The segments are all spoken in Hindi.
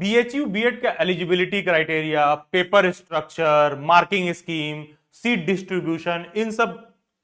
बीएचयू बीएड का eligibility criteria, paper structure, marking scheme, seat distribution, इन सब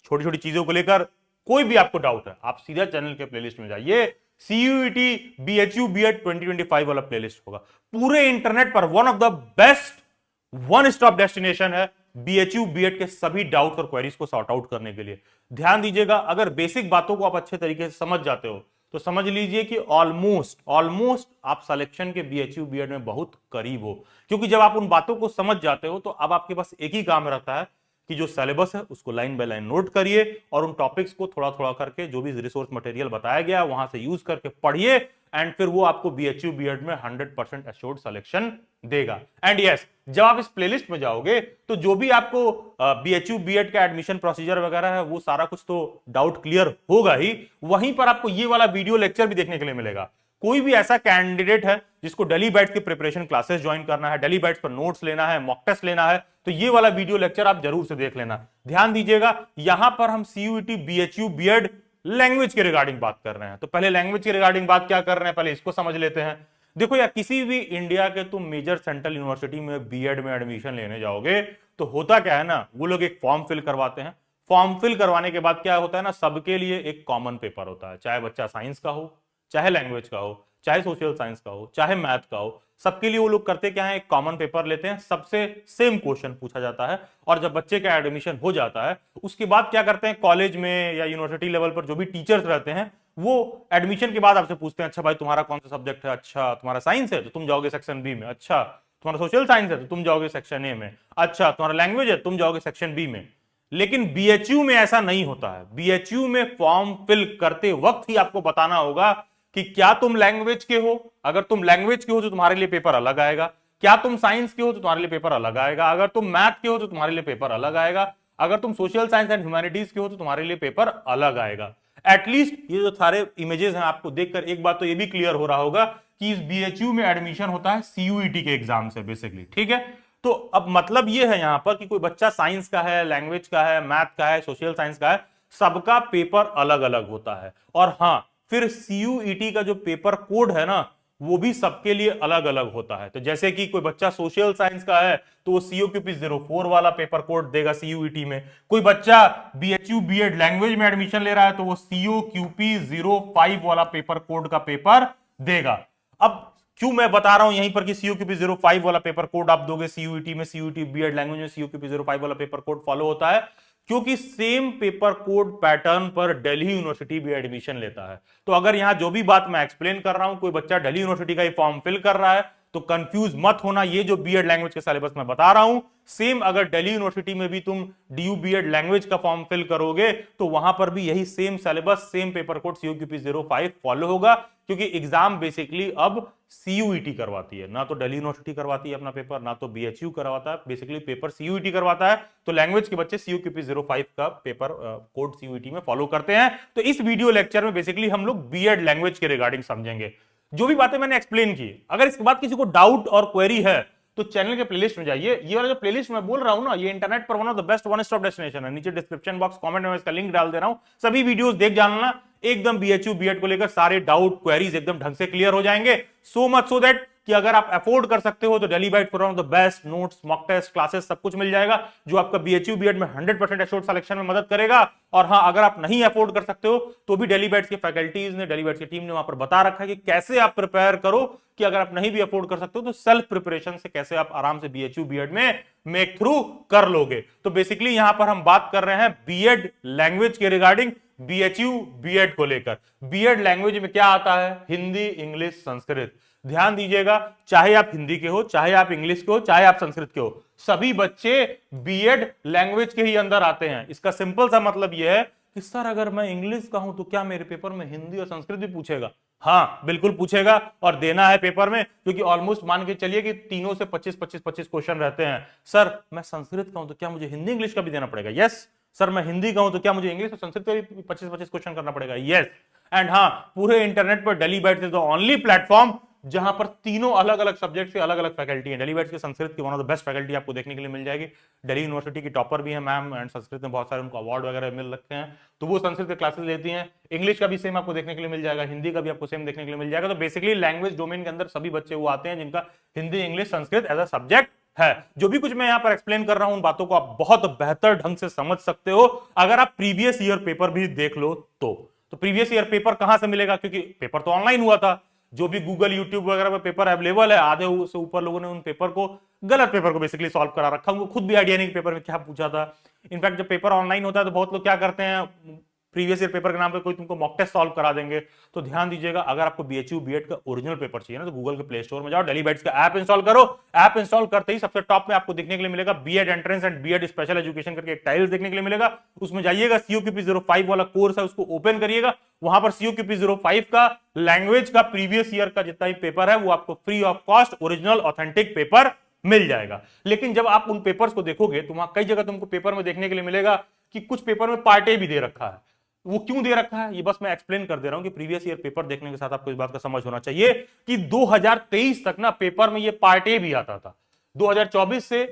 छोटी छोटी चीजों को लेकर कोई भी आपको डाउट है, आप सीधा चैनल के प्लेलिस्ट में जाइए। सीयूईटी बीएचयू बीएड 2025 वाला प्लेलिस्ट होगा। पूरे इंटरनेट पर one of the best one stop destination है बीएचयू बीएड के सभी डाउट और क्वेरीज को सॉर्ट आउट करने के लिए। ध्यान दीजिएगा, अगर बेसिक बातों को आप अच्छे तरीके से समझ जाते हो तो समझ लीजिए कि ऑलमोस्ट आप सिलेक्शन के बीएचयू बीएड में बहुत करीब हो, क्योंकि जब आप उन बातों को समझ जाते हो तो अब आपके पास एक ही काम रहता है कि जो सिलेबस है उसको लाइन बाय लाइन नोट करिए और उन टॉपिक्स को थोड़ा थोड़ा करके जो भी रिसोर्स मटेरियल बताया गया वहां से यूज करके पढ़िए, एंड फिर वो आपको बीएचयू बीएड में 100% एश्योर्ड सिलेक्शन देगा। एंड यस, जब आप इस प्लेलिस्ट में जाओगे तो जो भी आपको बीएचयू बीएड का एडमिशन प्रोसीजर वगैरह है वो सारा कुछ तो डाउट क्लियर होगा ही, वहीं पर आपको ये वाला वीडियो लेक्चर भी देखने के लिए मिलेगा। कोई भी ऐसा कैंडिडेट है जिसको डेली बैट्स की प्रिपरेशन क्लासेस ज्वाइन करना है, डेली बैट्स पर नोट्स लेना है, मॉक टेस्ट लेना है, तो ये वाला वीडियो लेक्चर आप जरूर से देख लेना। ध्यान दीजिएगा, यहां पर हम सीयूईटी बीएचयू बीएड लैंग्वेज के रिगार्डिंग बात कर रहे हैं। तो पहले लैंग्वेज के रिगार्डिंग बात क्या कर रहे हैं, पहले इसको समझ लेते हैं। देखो यार, किसी भी इंडिया के तुम मेजर सेंट्रल यूनिवर्सिटी में बीएड में एडमिशन लेने जाओगे तो होता क्या है ना, वो लोग एक फॉर्म फिल करवाते हैं। फॉर्म फिल करवाने के बाद क्या होता है ना, सबके लिए एक कॉमन पेपर होता है, चाहे बच्चा साइंस का हो, चाहे लैंग्वेज का हो, चाहे सोशल साइंस का हो, चाहे मैथ का हो, सबके लिए वो लोग करते क्या है, एक कॉमन पेपर लेते हैं, सबसे सेम क्वेश्चन पूछा जाता है। और जब बच्चे का एडमिशन हो जाता है उसके बाद क्या करते हैं, कॉलेज में या यूनिवर्सिटी लेवल पर जो भी टीचर्स रहते हैं वो एडमिशन के बाद आपसे पूछते हैं, अच्छा भाई तुम्हारा कौन सा सब्जेक्ट है, अच्छा तुम्हारा साइंस है तो तुम जाओगे सेक्शन बी में, अच्छा तुम्हारा सोशल साइंस है तो तुम जाओगे सेक्शन ए में, अच्छा तुम्हारा लैंग्वेज है तुम जाओगे सेक्शन बी में। लेकिन बीएचयू में ऐसा नहीं होता है। बीएचयू में फॉर्म फिल करते वक्त ही आपको बताना होगा कि क्या तुम लैंग्वेज के हो, अगर तुम लैंग्वेज के हो तो तुम्हारे लिए पेपर अलग आएगा, क्या तुम साइंस के हो तो तुम्हारे लिए पेपर अलग आएगा, अगर तुम मैथ के हो तो तुम्हारे लिए पेपर अलग आएगा, अगर तुम सोशल साइंस एंड ह्यूमैनिटीज के हो तो तुम्हारे लिए पेपर अलग आएगा। एटलीस्ट ये जो सारे इमेजेस हैं आपको देखकर एक बात तो ये भी क्लियर हो रहा होगा कि इस बीएचयू में एडमिशन होता है सीयूईटी के एग्जाम से बेसिकली, ठीक है। तो अब मतलब ये है यहां पर कि कोई बच्चा साइंस का है, लैंग्वेज का है, मैथ का है, सोशल साइंस का है, सबका पेपर अलग अलग होता है। और हां, फिर सीयूईटी का जो पेपर कोड है ना वो भी सबके लिए अलग अलग होता है। तो जैसे कि कोई बच्चा सोशल साइंस का है तो वो COQP 04 वाला पेपर कोड देगा सीयूईटी में। कोई बच्चा बीएचयू बीएड लैंग्वेज में एडमिशन ले रहा है तो वो COQP 05 वाला पेपर कोड का पेपर देगा। अब क्यों मैं बता रहा हूं यहीं पर कि COQP 05 वाला पेपर कोड आप दोगे सीयूईटी में, सीयूईटी बीएड लैंग्वेज में COQP 05 वाला पेपर कोड फॉलो होता है, क्योंकि सेम पेपर कोड पैटर्न पर दिल्ली यूनिवर्सिटी भी एडमिशन लेता है। तो अगर यहां जो भी बात मैं एक्सप्लेन कर रहा हूं, कोई बच्चा दिल्ली यूनिवर्सिटी का ही फॉर्म फिल कर रहा है तो कंफ्यूज मत होना, ये जो बीएड लैंग्वेज के सिलेबस में बता रहा हूं सेम अगर दिल्ली यूनिवर्सिटी में भी तुम डीयू बीएड लैंग्वेज का फॉर्म फिल करोगे तो वहां पर भी यही same syllabus, same paper code COQP 05 follow होगा, क्योंकि एग्जाम बेसिकली अब सीयूईटी करवाती है, ना तो दिल्ली यूनिवर्सिटी करवाती है अपना पेपर, ना तो बीएचयू करवाता है, बेसिकली पेपर सीयूईटी करवाता है। तो लैंग्वेज के बच्चे COQP 05 का पेपर कोड सीयूईटी में फॉलो करते हैं। तो इस वीडियो लेक्चर में बेसिकली हम लोग बीएड लैंग्वेज के रिगार्डिंग समझेंगे जो भी बातें मैंने एक्सप्लेन की। अगर इसके बाद किसी को डाउट और क्वेरी है तो चैनल के प्लेलिस्ट में जाइए। ये वाला जो प्लेलिस्ट मैं बोल रहा हूं ना, ये इंटरनेट पर one of the best one stop destination है। नीचे डिस्क्रिप्शन बॉक्स कमेंट में इसका लिंक डाल दे रहा हूं, सभी वीडियोस देख जाना, एकदम बीएचयू बीएड को लेकर सारे डाउट क्वेरीज एकदम ढंग से क्लियर हो जाएंगे। सो मच सो दैट कि अगर आप अफोर्ड कर सकते हो तो Daily Bite for one of the best notes, mock test, classes सब कुछ मिल जाएगा जो आपका बीएचयू बीएड में 100% एश्योर्ड सिलेक्शन में मदद करेगा। और हाँ, अगर आप नहीं अफोर्ड कर सकते हो तो भी डेली बाइट्स की फैकल्टीज ने, डेली बाइट्स की टीम ने वहां पर बता रखा है कि कैसे आप प्रिपेयर करो, कि अगर आप नहीं भी अफोर्ड कर सकते हो तो सेल्फ प्रिपरेशन से कैसे आप आराम से बीएचयू बीएड में मेक थ्रू कर लोगे। तो बेसिकली यहां पर हम बात कर रहे हैं बीएड लैंग्वेज के रिगार्डिंग, बीएचयू बीएड को लेकर। बीएड लैंग्वेज में क्या आता है, हिंदी, इंग्लिश, संस्कृत। ध्यान दीजिएगा, चाहे आप हिंदी के हो, चाहे आप इंग्लिश के हो, चाहे आप संस्कृत के हो, सभी बच्चे बीएड लैंग्वेज के ही अंदर आते हैं। इसका सिंपल सा मतलब यह है कि सर अगर मैं इंग्लिश का हूं तो क्या मेरे पेपर में हिंदी और संस्कृत भी पूछेगा? हाँ बिल्कुल पूछेगा, और देना है पेपर में, क्योंकि ऑलमोस्ट मान के चलिए कि तीनों से 25-25-25 क्वेश्चन रहते हैं। सर मैं संस्कृत का हूं तो क्या मुझे हिंदी इंग्लिश का भी देना पड़ेगा? यस। सर मैं हिंदी का हूं तो क्या मुझे इंग्लिश और संस्कृत का भी 25-25 क्वेश्चन करना पड़ेगा? यस। एंड हाँ, पूरे इंटरनेट पर Daily Bite is the only platform जहां पर तीनों अलग अलग सब्जेक्ट से अलग अलग फैकल्टी है। दिल्ली बैट्स के संस्कृत की one of the best faculty आपको देखने के लिए मिल जाएगी। दिल्ली यूनिवर्सिटी की टॉपर भी है मैम, एंड संस्कृत में बहुत सारे उनको अवार्ड वगैरह मिल रखे हैं, तो वो संस्कृत के क्लासेस लेती हैं। इंग्लिश का भी सेम आपको देखने के लिए मिल जाएगा, हिंदी का भी आपको सेम देखने के लिए मिल जाएगा। तो बेसिकली लैंग्वेज डोमेन के अंदर सभी बच्चे वो आते हैं जिनका Hindi, English, Sanskrit as a subject है। जो भी कुछ मैं यहां पर एक्सप्लेन कर रहा हूं उन बातों को आप बहुत बेहतर ढंग से समझ सकते हो अगर आप प्रीवियस ईयर पेपर भी देख लो तो प्रीवियस ईयर पेपर कहां से मिलेगा, क्योंकि पेपर तो ऑनलाइन हुआ था। जो भी गूगल, यूट्यूब वगैरह पे पेपर अवेलेबल है, आधे से ऊपर लोगों ने उन पेपर को, गलत पेपर को बेसिकली सॉल्व करा रखा। उनको खुद भी आइडिया नहीं कि पेपर में क्या पूछा था। इनफैक्ट जब पेपर ऑनलाइन होता है तो बहुत लोग क्या करते हैं, प्रीवियस ईयर पेपर के नाम पे कोई तुमको मॉक टेस्ट सॉल्व करा देंगे। तो ध्यान दीजिएगा, अगर आपको बीएचयू बीएड का ओरिजिनल पेपर चाहिए ना, तो गूगल के प्ले स्टोर में जाओ, दिल्ली बैट्स का ऐप इंस्टॉल करो। ऐप इंस्टॉल करते ही सबसे टॉप में आपको देखने के लिए मिलेगा BEd entrance and BEd special education करके एक टाइल्स देखने के लिए मिलेगा। उसमें जाइएगा, COQP 05 वाला कोर्स है उसको ओपन करिएगा। वहां पर COQP 05 का लैंग्वेज का प्रीवियस ईयर का जितना भी पेपर है वो आपको free of cost original authentic paper मिल जाएगा। लेकिन जब आप उन पेपर्स को देखोगे तो वहां कई जगह तुमको पेपर में देखने के लिए मिलेगा कि कुछ पेपर में पार्ट ए भी दे रखा है। वो क्यों दे रखा है ये बस मैं एक्सप्लेन कर दे रहा हूं कि प्रीवियस ईयर पेपर देखने के साथ आपको इस बात का समझ होना चाहिए कि 2023 तक ना पेपर में ये पार्ट ए भी आता था। 2024 से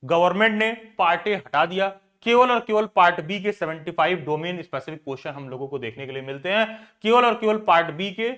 गवर्नमेंट ने पार्ट ए हटा दिया, केवल और केवल पार्ट बी के 75 डोमेन स्पेसिफिक क्वेश्चन हम लोगों को देखने के लिए मिलते हैं। केवल और केवल पार्ट बी के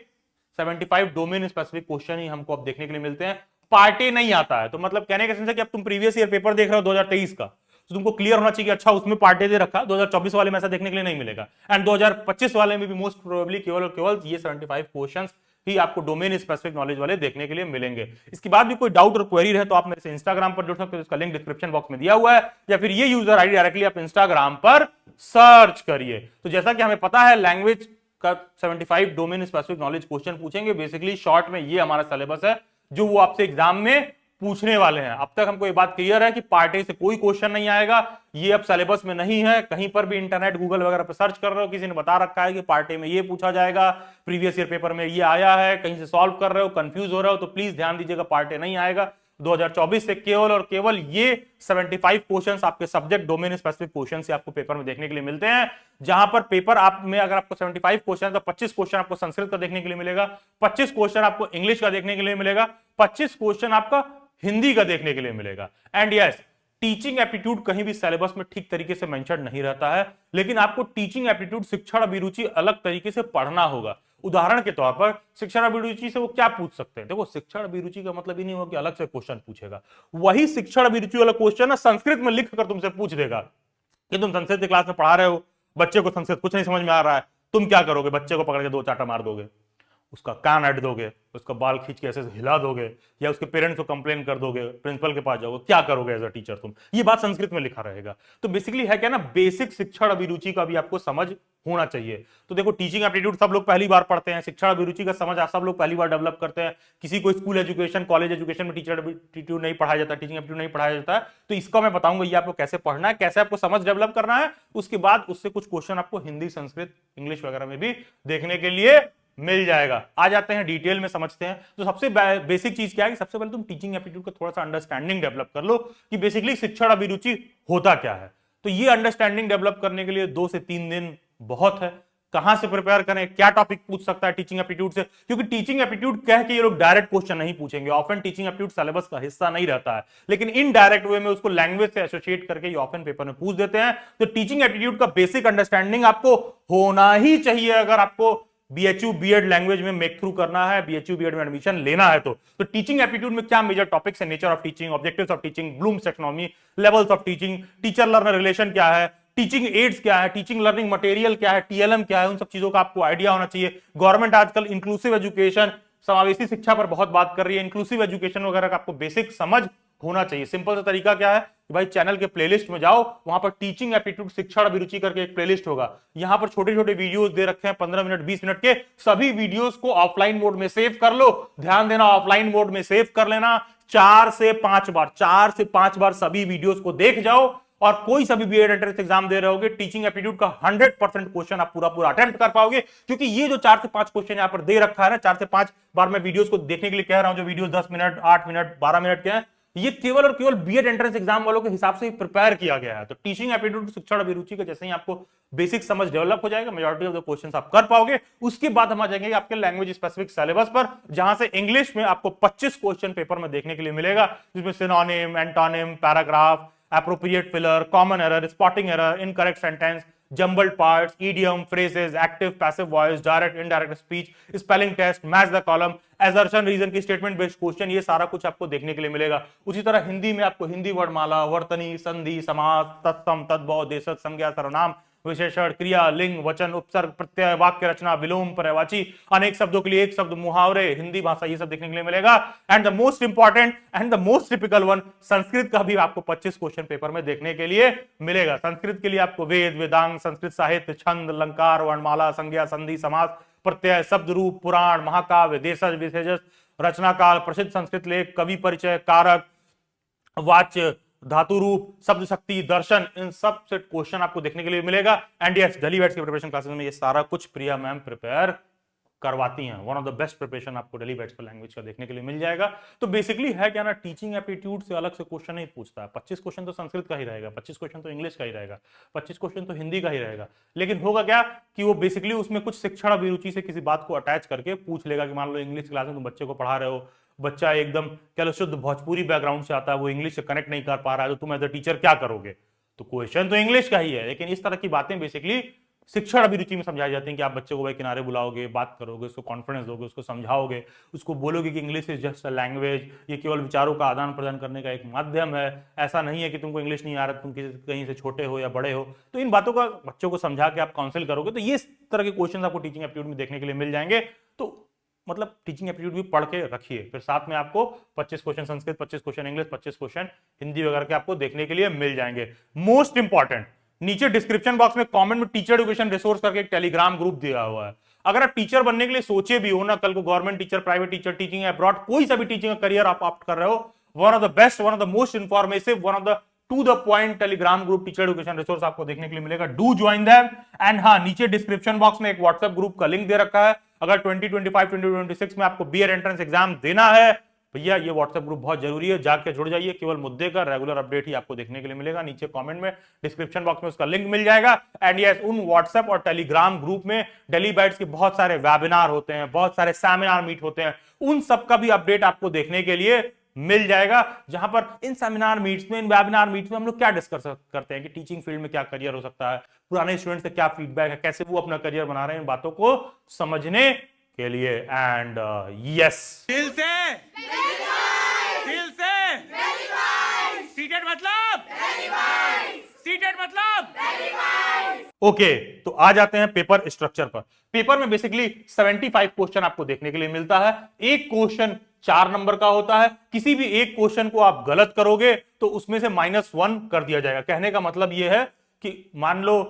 75 डोमेन स्पेसिफिक क्वेश्चन ही हमको अब देखने के लिए मिलते हैं। पार्ट ए नहीं आता है। तो मतलब कहने का सेंस है कि अब तुम प्रीवियस ईयर पेपर देख रहे हो 2023 का, तो तुमको क्लियर होना चाहिए कि अच्छा उसमें पार्ट ए दे रखा, 2024 वाले में ऐसा देखने के लिए नहीं मिलेगा। एंड 2025 वाले में भी मोस्ट प्रोबेबली केवल और केवल ये 75 क्वेश्चंस ही आपको डोमेन स्पेसिफिक नॉलेज वाले देखने के लिए मिलेंगे। इसके बाद भी कोई डाउट और क्वेरी रहे तो आप मेरे से इंस्टाग्राम पर जुड़ सकते हो, इसका लिंक डिस्क्रिप्शन बॉक्स में दिया हुआ है, या फिर ये यूजर आईडी डायरेक्टली आप इंस्टाग्राम पर सर्च करिए। तो जैसा कि हमें पता है लैंग्वेज का 75 डोमेन स्पेसिफिक नॉलेज क्वेश्चन पूछेंगे। बेसिकली शॉर्ट में ये हमारा सिलेबस है जो वो आपसे एग्जाम में पूछने वाले हैं। अब तक हमको ये बात क्लियर है कि पार्ट ए से कोई क्वेश्चन नहीं आएगा, ये अब सिलेबस में नहीं है। कहीं पर भी इंटरनेट, गूगल वगैरह पर सर्च कर रहे हो, किसी ने बता रखा है कि पार्ट ए में ये पूछा जाएगा, प्रीवियस ईयर पेपर में ये आया है, कहीं से सॉल्व कर रहे हो, कंफ्यूज हो रहे हो, तो प्लीज ध्यान दीजिएगा, पार्ट ए नहीं आएगा। 2024 से केवल और केवल ये 75 क्वेश्चंस आपके सब्जेक्ट डोमेन स्पेसिफिक क्वेश्चन से आपको पेपर में देखने के लिए मिलते हैं। जहां पर पेपर आप में अगर आपको 75 क्वेश्चन, तो 25 क्वेश्चन आपको संस्कृत का देखने के लिए मिलेगा, 25 क्वेश्चन आपको इंग्लिश का देखने के लिए मिलेगा, 25 क्वेश्चन आपका हिंदी का देखने के लिए मिलेगा। एंड यस, टीचिंग एप्टीट्यूड कहीं भी सिलेबस में ठीक तरीके से मेंशन नहीं रहता है, लेकिन आपको टीचिंग एप्टीट्यूड, शिक्षण अभिरुचि अलग तरीके से पढ़ना होगा। उदाहरण के तौर पर शिक्षण अभिरुचि से वो क्या पूछ सकते हैं? देखो, शिक्षण अभिरुचि का मतलब ही नहीं होगा कि अलग से क्वेश्चन पूछेगा। वही शिक्षण अभिरुचि वाला क्वेश्चन ना संस्कृत में लिख कर तुमसे पूछ देगा कि तुम संस्कृत की क्लास में पढ़ा रहे हो, बच्चे को संस्कृत कुछ नहीं समझ में आ रहा है, तुम क्या करोगे? बच्चे को पकड़ के 2 चाटा मार दोगे, उसका कान अट दोगे, उसका बाल खींच के ऐसे हिला दोगे, या उसके पेरेंट्स को कंप्लेन कर दोगे, प्रिंसिपल के पास जाओगे, क्या करोगे एज अ टीचर तुम? ये बात संस्कृत में लिखा रहेगा। तो बेसिकली है क्या ना, बेसिक शिक्षण अभिरुचि का भी आपको समझ होना चाहिए। तो देखो, टीचिंग एप्टीट्यूड सब लोग पहली बार पढ़ते हैं, शिक्षण अभिरुचि का समझ सब लोग पहली बार डेवलप करते हैं। किसी को स्कूल एजुकेशन, कॉलेज एजुकेशन में टीचर एप्टीट्यूड नहीं पढ़ाया जाता, टीचिंग एप्टीट्यूड नहीं पढ़ाया जाता है। तो इसका मैं बताऊंगा ये आपको कैसे पढ़ना है, कैसे आपको समझ डेवलप करना है। उसके बाद उससे कुछ क्वेश्चन आपको हिंदी, संस्कृत, इंग्लिश वगैरह में भी देखने के लिए मिल जाएगा। आ जाते हैं डिटेल में समझते हैं। तो सबसे बेसिक चीज क्या है कि सबसे पहले तुम टीचिंग एप्टीट्यूड का थोड़ा सा अंडरस्टैंडिंग डेवलप कर लो कि बेसिकली शिक्षण अभिरुचि होता क्या है। तो ये अंडरस्टैंडिंग डेवलप करने के लिए 2 से 3 दिन बहुत है। कहां से प्रिपेयर करें, क्या टॉपिक पूछ सकता है टीचिंग एप्टीट्यूड से? क्योंकि टीचिंग एप्टीट्यूड कह के ये लोग डायरेक्ट क्वेश्चन नहीं पूछेंगे, ऑफन टीचिंग एप्टीट्यूड सिलेबस का हिस्सा नहीं रहता है, लेकिन इनडायरेक्ट वे में उसको लैंग्वेज से एसोसिएट करके ये ऑफन पेपर में पूछ देते हैं। तो टीचिंग एप्टीट्यूड का बेसिक अंडरस्टैंडिंग आपको होना ही चाहिए अगर आपको बीएचयू बीएड लैंग्वेज में मेक थ्रू करना है, बीएचयू बीएड में एडमिशन लेना है। तो टीचिंग एप्टीट्यूड में क्या मेजर टॉपिक्स है? Nature of teaching, objectives of teaching, Bloom's taxonomy, levels of teaching, teacher learner relation क्या है, टीचिंग एड्स क्या है, टीचिंग लर्निंग मटेरियल क्या है, टीएलएम क्या है, उन सब चीजों का आपको आइडिया होना चाहिए। गवर्नमेंट आजकल इंक्लूसिव एजुकेशन, समावेशी शिक्षा पर बहुत बात कर रही है, इंक्लूसिव एजुकेशन वगैरह का आपको बेसिक समझ होना चाहिए। सिंपल सा तरीका क्या है कि भाई चैनल के प्लेलिस्ट में जाओ, वहां पर टीचिंग एप्टीट्यूड शिक्षण अभिरुचि करके एक प्लेलिस्ट होगा। यहां पर छोटे छोटे वीडियोस दे रखे हैं 15 मिनट 20 मिनट के, सभी वीडियोस को ऑफलाइन मोड में सेव कर लो। ध्यान देना, ऑफलाइन मोड में सेव कर लेना। 4 से 5 बार सभी वीडियोस को देख जाओ, और कोई सा भी बीएड एंट्रेंस एग्जाम दे रहे होगे, टीचिंग एप्टीट्यूड का 100% क्वेश्चन आप पूरा अटेम्प्ट कर पाओगे। क्योंकि ये जो 4 से 5 क्वेश्चन यहां पर दे रखा है ना, 4 से 5 बार मैं वीडियोस को देखने के लिए कह रहा हूं, जो वीडियोस 10 मिनट, 8 मिनट, 12 मिनट के हैं, ये केवल और केवल बीएड एंट्रेंस एग्जाम वालों के हिसाब से प्रिपेयर किया गया है। तो टीचिंग एप्टीट्यूड शिक्षण अभिरुचि का जैसे ही आपको बेसिक समझ डेवलप हो जाएगा, मेजॉरिटी ऑफ द क्वेश्चंस आप कर पाओगे, उसके बाद हम आ जाएंगे आपके लैंग्वेज स्पेसिफिक सिलेबस पर, जहां से इंग्लिश में आपको 25 क्वेश्चन पेपर में देखने के लिए मिलेगा, जिसमें synonym, antonym, paragraph, appropriate filler, common error, spotting error, incorrect sentence, jumbled parts, idiom, phrases, active passive voice, direct indirect speech, spelling test, match the column, assertion reason की स्टेटमेंट बेस्ड क्वेश्चन, ये सारा कुछ आपको देखने के लिए मिलेगा। उसी तरह हिंदी में आपको हिंदी वर्णमाला, वर्तनी, संधि, समास, तत्सम, तद्भव, देशज, संज्ञा, सर्वनाम, विशेषण, क्रिया, लिंग, वचन, उपसर्ग, प्रत्यय, वाक्य रचना, विलोम, पर्यायवाची, अनेक शब्दों के लिए एक शब्द, मुहावरे, हिंदी भाषा, ये सब देखने के लिए मिलेगा। And the most important and the most typical one, Sanskrit का भी आपको 25 क्वेश्चन पेपर में देखने के लिए मिलेगा। संस्कृत के लिए आपको वेद, वेदांग, संस्कृत साहित्य, छंद, अलंकार, वर्णमाला, संज्ञा, संधि, समास, प्रत्यय, शब्द रूप, पुराण, महाकाव्य, देशज, विशेषज, रचना काल, प्रसिद्ध संस्कृत लेख, कवि परिचय, कारक, वाच्य, धातु रूप, शब्द शक्ति, दर्शन, इन सब से क्वेश्चन आपको देखने के लिए मिलेगा। एंड यस, दिल्ली बैट्स की प्रिपरेशन क्लासेस में ये सारा कुछ प्रिया मैम प्रिपेयर करवाती हैं। One of the best preparation आपको दिल्ली बैट्स पर लैंग्वेज का देखने के लिए मिल जाएगा। तो बेसिकली है क्या ना, टीचिंग एप्टीट्यूड से अलग से क्वेश्चन नहीं पूछता है। 25 क्वेश्चन तो संस्कृत का ही रहेगा, 25 क्वेश्चन तो इंग्लिश का ही रहेगा, 25 क्वेश्चन तो हिंदी का ही रहेगा। लेकिन होगा क्या कि वो बेसिकली उसमें कुछ शिक्षण अभिरुचि से किसी बात को अटैच करके पूछ लेगा कि मान लो इंग्लिश क्लास में तुम बच्चे को पढ़ा रहे हो, बच्चा एकदम कह लो शुद्ध भोजपुरी बैकग्राउंड से आता है, वो इंग्लिश से कनेक्ट नहीं कर पा रहा है, तो तुम एज अ टीचर क्या करोगे? तो क्वेश्चन तो इंग्लिश का ही है, लेकिन इस तरह की बातें बेसिकली शिक्षण अभिरुचि में समझाई जाती हैं कि आप बच्चे को भाई किनारे बुलाओगे, बात करोगे, उसको कॉन्फिडेंस दोगे, उसको समझाओगे, उसको बोलोगे कि English is just a language, ये केवल विचारों का आदान प्रदान करने का एक माध्यम है। ऐसा नहीं है कि तुमको इंग्लिश नहीं आ रहा, तुम कहीं से छोटे हो या बड़े हो। तो इन बातों का बच्चों को समझा के आप काउंसिल करोगे, तो ये तरह के क्वेश्चन आपको टीचिंग एप्टीट्यूड में देखने के लिए मिल जाएंगे। तो मतलब टीचिंग एप्टीट्यूड भी पढ़ के रखिए, फिर साथ में आपको 25 question Sanskrit, 25 question English, 25 question Hindi वगैरह के आपको देखने के लिए मिल जाएंगे। मोस्ट इंपॉर्टेंट, नीचे डिस्क्रिप्शन बॉक्स में कमेंट में टीचर एजुकेशन रिसोर्स करके एक टेलीग्राम ग्रुप दिया हुआ है। अगर आप टीचर बनने के लिए सोचे भी हो ना, कल को government teacher, private teacher, teaching abroad, कोई सा भी टीचिंग करियर आप ऑप्ट कर रहे हो, one of the best, one of the most informative, one of the two the point Telegram group teacher education resource आपको देखने के लिए मिलेगा। Do join them. एंड हाँ, नीचे डिस्क्रिप्शन बॉक्स में एक व्हाट्सएप ग्रुप का लिंक दे रखा है। अगर 2025 2026 में आपको बीएड एंट्रेंस एग्जाम देना है भैया, ये व्हाट्सएप ग्रुप बहुत जरूरी है, जाके जुड़ जाइए। केवल मुद्दे का रेगुलर अपडेट ही आपको देखने के लिए मिलेगा। नीचे कमेंट में, डिस्क्रिप्शन बॉक्स में उसका लिंक मिल जाएगा। एंड यस, उन व्हाट्सएप और टेलीग्राम ग्रुप में दिल्ली बैट्स के बहुत सारे वेबिनार होते हैं, बहुत सारे सेमिनार मीट होते हैं, उन सब का भी अपडेट आपको देखने के लिए मिल जाएगा। जहां पर इन सेमिनार मीट्स में, इन वेबिनार मीट्स में हम लोग क्या डिस्कस करते हैं कि टीचिंग फील्ड में क्या करियर हो सकता है, पुराने स्टूडेंट से क्या फीडबैक है, कैसे वो अपना करियर बना रहे हैं, इन बातों को समझने के लिए। एंड यस, दिल से सीटेड मतलब सीटेड मतलब ओके, तो आ जाते हैं पेपर स्ट्रक्चर पर। पेपर में बेसिकली 75 क्वेश्चन आपको देखने के लिए मिलता है। एक क्वेश्चन 4 नंबर का होता है। किसी भी एक क्वेश्चन को आप गलत करोगे तो उसमें से -1 कर दिया जाएगा। कहने का मतलब यह है कि मान लो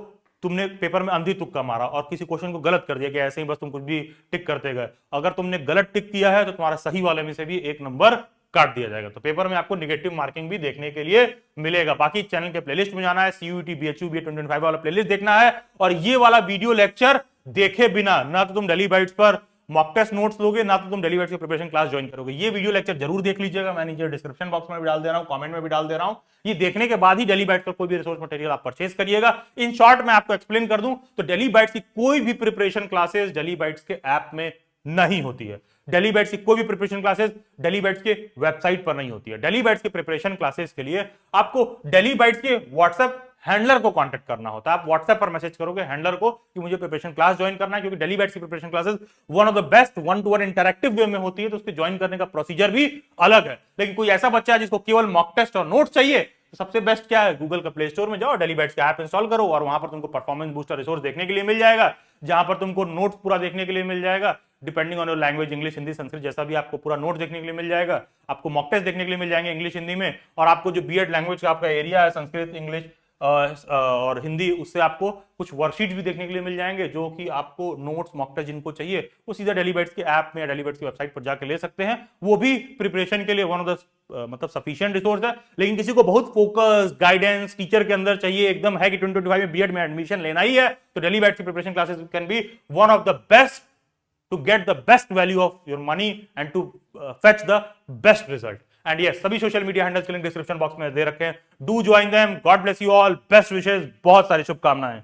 तुमने पेपर में अंधी तुक्का मारा और किसी क्वेश्चन को गलत कर दिया कि ऐसे ही बस तुम कुछ भी टिक करते गए, अगर तुमने गलत टिक किया है तो तुम्हारा सही वाले में से भी 1 नंबर काट दिया जाएगा। तो पेपर में आपको नेगेटिव मार्किंग भी देखने के लिए मिलेगा। बाकी चैनल के प्लेलिस्ट में जाना है, सीयूईटी बीएचयू बीए 2025 वाला प्लेलिस्ट देखना है, और ये वाला वीडियो लेक्चर देखे बिना ना तो तुम दिल्ली बाइट्स पर मॉक टेस्ट नोट्स लोगे, ना तो तुम दिल्ली बाइट्स की प्रिपरेशन क्लास ज्वाइन करोगे। ये वीडियो लेक्चर जरूर देख लीजिएगा, मैं नीचे डिस्क्रिप्शन बॉक्स में भी डाल दे रहा हूं, कमेंट में भी डाल दे रहा हूं। ये देखने के बाद ही दिल्ली बाइट्स पर कोई भी रिसोर्स मटेरियल आप परचेज करिएगा। इन शॉर्ट मैं आपको एक्सप्लेन कर दूं तो दिल्ली बाइट्स की कोई भी प्रिपरेशन क्लासेस दिल्ली बाइट्स के ऐप में नहीं होती है। दिल्ली बैट्स की कोई भी प्रिपरेशन क्लासेस दिल्ली बैट्स के वेबसाइट पर नहीं होती है। दिल्ली बैट्स की प्रिपरेशन क्लासेस के लिए आपको दिल्ली बैट्स के व्हाट्सएप हैंडलर को कांटेक्ट करना होता है। आप व्हाट्सएप पर मैसेज करोगे हैंडलर को कि मुझे प्रिपरेशन क्लास ज्वाइन करना है, क्योंकि दिल्ली बैट्स की preparation classes one of the best 1-to-1 interactive way में होती है, तो उसके ज्वाइन करने का प्रोसीजर भी अलग है। लेकिन कोई ऐसा बच्चा है जिसको केवल मॉक टेस्ट और नोट चाहिए, तो सबसे बेस्ट क्या है, गूगल का प्ले स्टोर में जाओ, दिल्ली बैट्स का ऐप इंस्टॉल करो और वहां पर तुमको परफॉर्मेंस बूस्टर रिसोर्स देखने के लिए मिल जाएगा, जहां पर तुमको नोट्स पूरा देखने के लिए मिल जाएगा, depending on your language, English, Hindi, Sanskrit, जैसा भी आपको पूरा नोट देखने के लिए मिल जाएगा। आपको मॉक टेस्ट देखने के लिए मिल जाएंगे इंग्लिश, हिंदी में, और आपको जो बीएड लैंग्वेज का आपका एरिया है, संस्कृत, इंग्लिश और हिंदी, उससे आपको कुछ वर्कशीट भी देखने के लिए मिल जाएंगे, जो कि आपको नोट्स, मॉक टेस्ट जिनको चाहिए वो सीधा दिल्ली बैट्स के ऐप में या दिल्ली बैट्स की वेबसाइट पर जाकर ले सकते हैं। वो भी प्रिपरेशन के लिए वन ऑफ द मतलब सफिशिएंट रिसोर्स है। लेकिन किसी को बहुत फोकस, गाइडेंस टीचर के अंदर चाहिए, एकदम है कि 2025 में बीएड में एडमिशन लेना ही है, तो दिल्ली बैट्स की preparation classes can be one of the best to get the best value of your money and to fetch the best result. And yes, सभी सोशल मीडिया हैंडल्स के लिंक डिस्क्रिप्शन बॉक्स में दे रखे हैं. Do join them. God bless you all. Best wishes. बहुत सारी शुभकामनाएं.